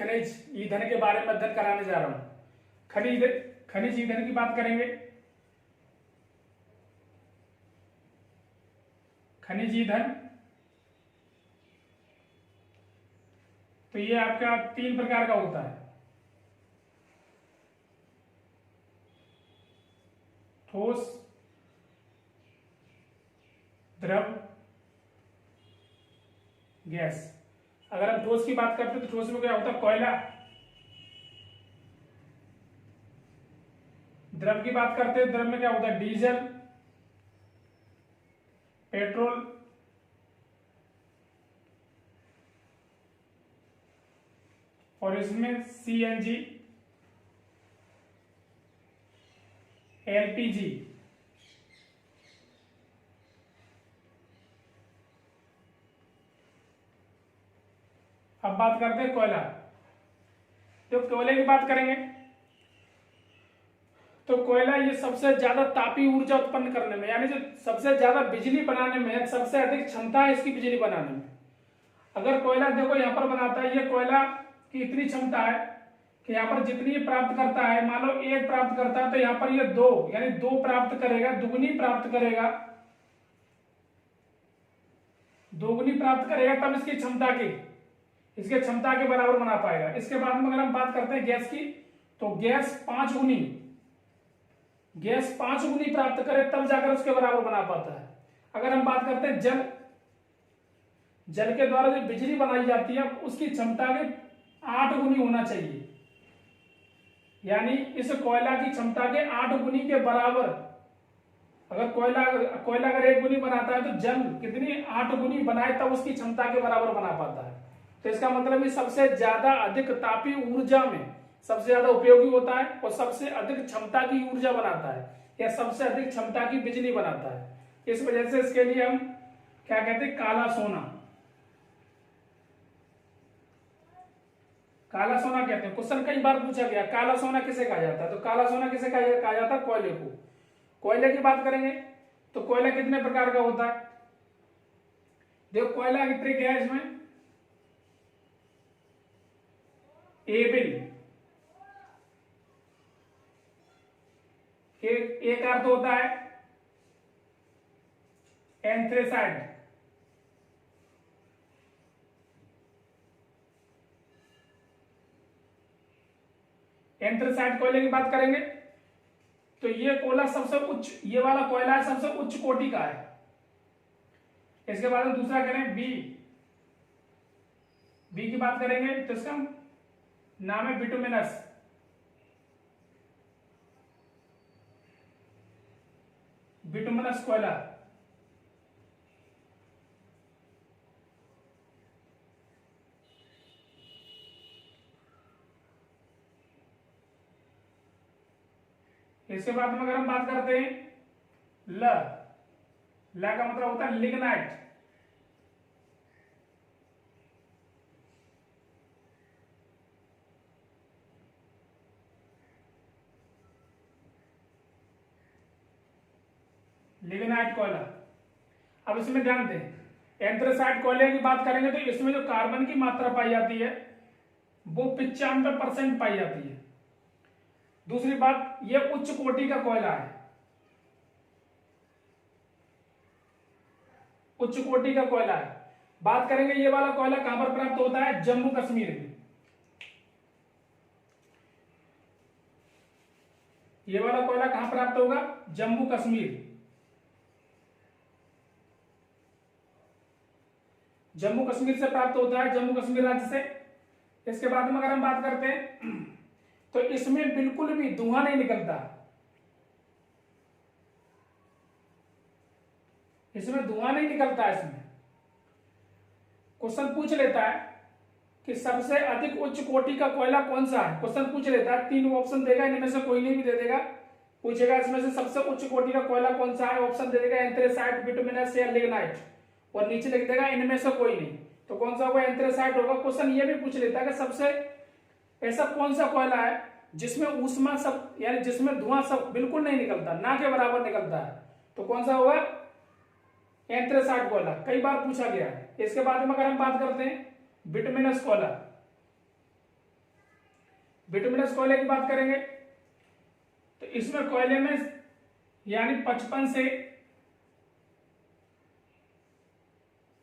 खनिज ईंधन के बारे में अध्ययन कराने जा रहा हूं। खनिज ईंधन की बात करेंगे। खनिज ईंधन तो ये आपका 3 प्रकार का होता है। ठोस, द्रव, गैस। अगर हम ठोस की बात करते हैं तो ठोस में क्या होता है? कोयला। द्रव की बात करते हैं, द्रव में क्या होता है? डीजल, पेट्रोल, और इसमें सीएनजी, एलपीजी। अब बात करते हैं कोयला। जो कोयले की बात करेंगे तो कोयला ये सबसे ज्यादा तापीय ऊर्जा उत्पन्न करने में, यानी जो सबसे ज्यादा बिजली बनाने में, सबसे अधिक क्षमता है इसकी बिजली बनाने में। अगर कोयला देखो यहां पर बनाता है, ये कोयला की इतनी क्षमता है कि यहाँ पर जितनी प्राप्त करता है, मान लो 1 प्राप्त करता है तो यहाँ पर ये 2 यानी 2 प्राप्त करेगा, दुगुनी प्राप्त करेगा, दोगुनी प्राप्त करेगा, तब इसकी क्षमता की, इसके क्षमता के बराबर बना पाएगा। इसके बाद में अगर हम बात करते हैं गैस की, तो गैस 5 गुनी प्राप्त करे तब जाकर उसके बराबर बना पाता है। अगर हम बात करते हैं जल के द्वारा जो बिजली बनाई जाती है उसकी क्षमता के 8 गुनी होना चाहिए, यानी इस कोयला की क्षमता के 8 गुनी के बराबर। अगर कोयला अगर 1 गुनी बनाता है तो जल कितनी 8 गुनी बनाए तब उसकी क्षमता के बराबर बना पाता है। तो इसका मतलब ये सबसे ज्यादा अधिक तापीय ऊर्जा में सबसे ज्यादा उपयोगी होता है और सबसे अधिक क्षमता की ऊर्जा बनाता है, या सबसे अधिक क्षमता की बिजली बनाता है। इस वजह से इसके लिए हम क्या कहते हैं? काला सोना। काला सोना कहते हैं। क्वेश्चन कई बार पूछा गया काला सोना किसे कहा जाता है, तो काला सोना किसे कहा जाता है? कोयले को। कोयले की बात करेंगे तो कोयला कितने प्रकार का होता है? देखो कोयला की ट्रिक है इसमें, एबिल, एक अर्थ होता है एंथ्रेसाइट, एंथ्रेसाइट कोयले की बात करेंगे तो ये कोयला सबसे उच्च, ये वाला कोयला है सबसे उच्च कोटि का है। इसके बाद हम दूसरा करें बी की बात करेंगे तो इसका नाम है बिटुमिनस। बिटुमिनस कोयला। इसके बाद में अगर हम बात करते हैं ल का मतलब होता है लिग्नाइट। लिग्नाइट कोयला। अब इसमें ध्यान दें, एंथ्रेसाइट कोयले की बात करेंगे तो इसमें जो कार्बन की मात्रा पाई जाती है वो 95% पाई जाती है। दूसरी बात, ये उच्च कोटि का कोयला है, उच्च कोटि का कोयला है। बात करेंगे ये वाला कोयला कहां पर प्राप्त होता है? जम्मू कश्मीर में। ये वाला कोयला कहां प्राप्त होगा? जम्मू कश्मीर। जम्मू कश्मीर से प्राप्त होता है, जम्मू कश्मीर राज्य से। इसके बाद में अगर हम बात करते हैं तो इसमें बिल्कुल भी धुआं नहीं निकलता, इसमें धुआं नहीं निकलता है। इसमें क्वेश्चन पूछ लेता है कि सबसे अधिक उच्च कोटि का कोयला कौन सा है, क्वेश्चन पूछ लेता है, 3 ऑप्शन देगा, इनमें से कोई नहीं भी दे देगा, पूछेगा इसमें से सबसे उच्च कोटि का कोयला कौन सा है, ऑप्शन दे देगा एंथ्रेसाइट, बिटुमिनस या लिग्नाइट, और नीचे लिख देगा इनमें से कोई नहीं, तो कौन सा होगा? एंथ्रेसाइट होगा। क्वेश्चन ये भी पूछ लेता है कि सबसे ऐसा कौन सा कोयला है जिसमें ऊष्मा सब, यानी जिसमें धुआं सब बिल्कुल नहीं निकलता, ना के बराबर निकलता है, तो कौन सा होगा? एंथ्रेसाइट कोयला। कई बार पूछा गया है। इसके बाद में अगर हम बात करते हैं बिटुमिनस कोयला, बिटुमिनस कोयले की बात करेंगे तो इसमें कोयले में यानी 55 से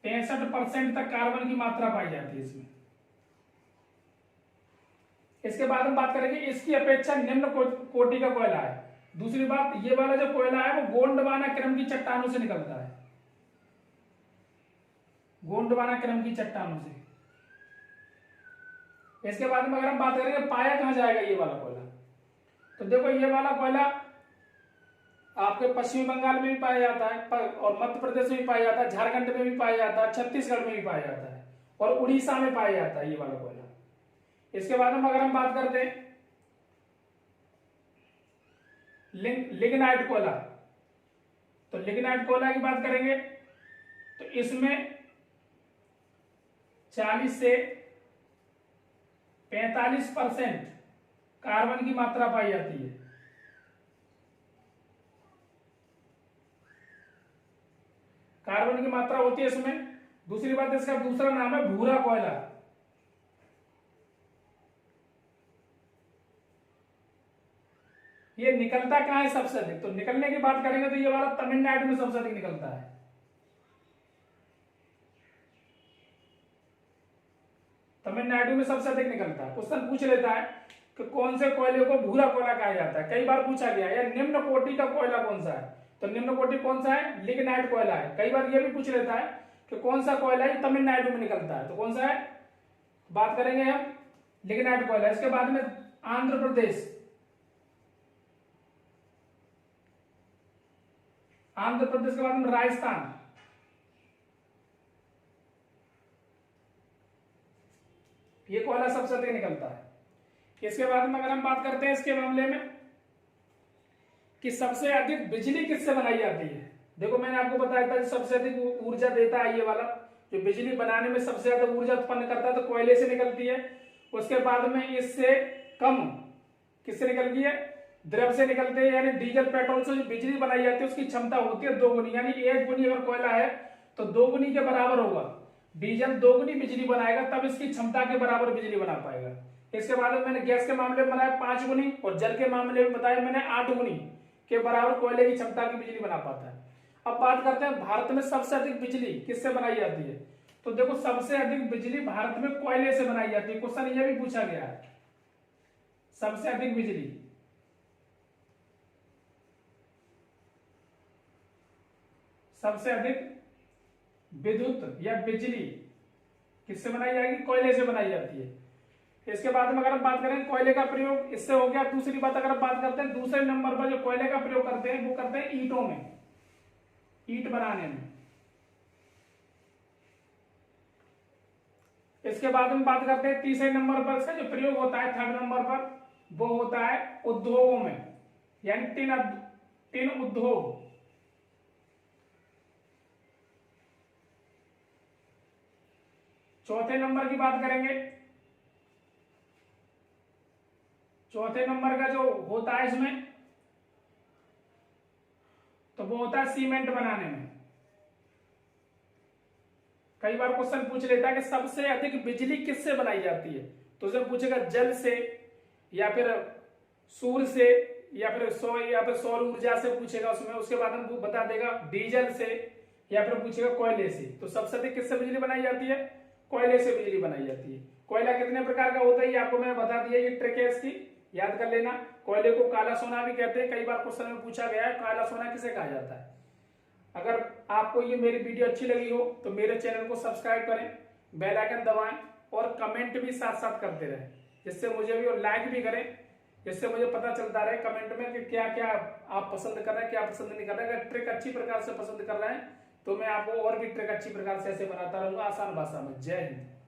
63% तक कार्बन की मात्रा पाई जाती है इसमें। इसके बाद हम बात करेंगे इसकी अपेक्षा निम्न कोटि का कोयला है। दूसरी बात, ये वाला जो कोयला है वो गोंडवाना क्रम की चट्टानों से निकलता है, गोंडवाना क्रम की चट्टानों से। इसके बाद में अगर हम बात करेंगे पाया कहां जाएगा ये वाला कोयला, तो देखो ये वाला कोयला आपके पश्चिमी बंगाल में भी पाया जाता है और मध्य प्रदेश में भी पाया जाता है, झारखंड में भी पाया जाता है, छत्तीसगढ़ में भी पाया जाता है और उड़ीसा में पाया जाता है ये वाला कोयला। इसके बाद में अगर हम बात करते हैं लिग्नाइट कोयला, तो लिग्नाइट कोयला की बात करेंगे तो इसमें 40 से 45% कार्बन की मात्रा पाई जाती है। कार्बन की मात्रा होती है इसमें। दूसरी बात, इसका दूसरा नाम है भूरा कोयला। ये निकलता कहां है सबसे अधिक, तो निकलने की बात करेंगे तो ये वाला तमिलनाडु में सबसे अधिक निकलता है। तमिलनाडु में सबसे अधिक निकलता है। क्वेश्चन पूछ लेता है कि कौन से कोयले को भूरा कोयला कहा जाता है, कई बार पूछा गया है। या निम्न कोटि का कोयला कौन सा है, तो निम्न कोटि कौन सा है, लिग्नाइट कोयला है। कई बार यह भी पूछ लेता है कि कौन सा कोयला है तमिलनाडु में निकलता है, तो कौन सा है, बात करेंगे हम लिग्नाइट कोयला। इसके बाद में आंध्र प्रदेश, आंध्र प्रदेश के बाद में राजस्थान, ये कोयला सबसे अधिक निकलता है। इसके बाद में अगर हम बात करते हैं इसके मामले में कि सबसे अधिक बिजली किससे बनाई जाती है, देखो मैंने आपको बताया था सबसे अधिक ऊर्जा देता है ये वाला, जो बिजली बनाने में सबसे ज्यादा ऊर्जा उत्पन्न करता है तो कोयले से निकलती है। उसके बाद में इससे कम किससे निकलती है, द्रव से निकलते हैं, यानी डीजल पेट्रोल से जो बिजली बनाई जाती है उसकी क्षमता होती है 2 गुनी, यानी 1 गुनी अगर कोयला है तो 2 गुनी के बराबर होगा। डीजल 2 गुनी बिजली बनाएगा तब इसकी क्षमता के बराबर बिजली बना पाएगा। इसके बाद में मैंने गैस के मामले में बनाया 5 गुनी और जल के मामले में बताया मैंने 8 गुनी के बराबर कोयले की क्षमता की बिजली बना पाता है। अब बात करते हैं भारत में सबसे अधिक बिजली किससे बनाई जाती है, तो देखो सबसे अधिक बिजली भारत में कोयले से बनाई जाती है। क्वेश्चन यह भी पूछा गया है, सबसे अधिक बिजली सबसे अधिक विद्युत या बिजली किससे बनाई जाएगी, कोयले से बनाई जाती है। इसके बाद में अगर हम बात करें कोयले का प्रयोग, इससे हो गया। दूसरी बात अगर हम बात करते हैं दूसरे नंबर पर जो कोयले का प्रयोग करते हैं वो करते हैं ईंटों में, ईंट बनाने में। इसके बाद में बात करते हैं तीसरे नंबर पर इसका जो प्रयोग होता है, थर्ड नंबर पर, वो होता है उद्योगों में, यानी टिन उद्योग। चौथे नंबर की बात करेंगे, चौथे नंबर का जो होता है इसमें तो वो होता है सीमेंट बनाने में। कई बार क्वेश्चन पूछ लेता है कि सबसे अधिक बिजली किससे बनाई जाती है, तो उसे पूछेगा जल से या फिर सूर्य से या फिर सौर ऊर्जा से पूछेगा उसमें। उसके बाद हमको बता देगा डीजल से या फिर पूछेगा कोयले से। तो सबसे अधिक किससे बिजली बनाई जाती है, कोयले से बिजली बनाई जाती है। कोयला कितने प्रकार का होता है ये आपको मैंने बता दिया, ये ट्रिक है इसकी, याद कर लेना। कोयले को काला सोना भी कहते हैं, कई बार क्वेश्चन में पूछा गया है काला सोना किसे कहा जाता है। अगर आपको ये मेरी वीडियो अच्छी लगी हो तो मेरे चैनल को सब्सक्राइब करें, बेल आइकन दबाएं और कमेंट भी साथ साथ करते रहें, जिससे मुझे भी, और लाइक भी करें, जिससे मुझे पता चलता रहे कमेंट में कि क्या क्या आप पसंद कर रहे हैं, क्या पसंद नहीं कर रहे हैं। अगर ट्रिक अच्छी प्रकार से पसंद कर रहे हैं तो मैं आपको और भी ट्रिक अच्छी प्रकार से ऐसे बनाता रहूंगा आसान भाषा में। जय हिंद।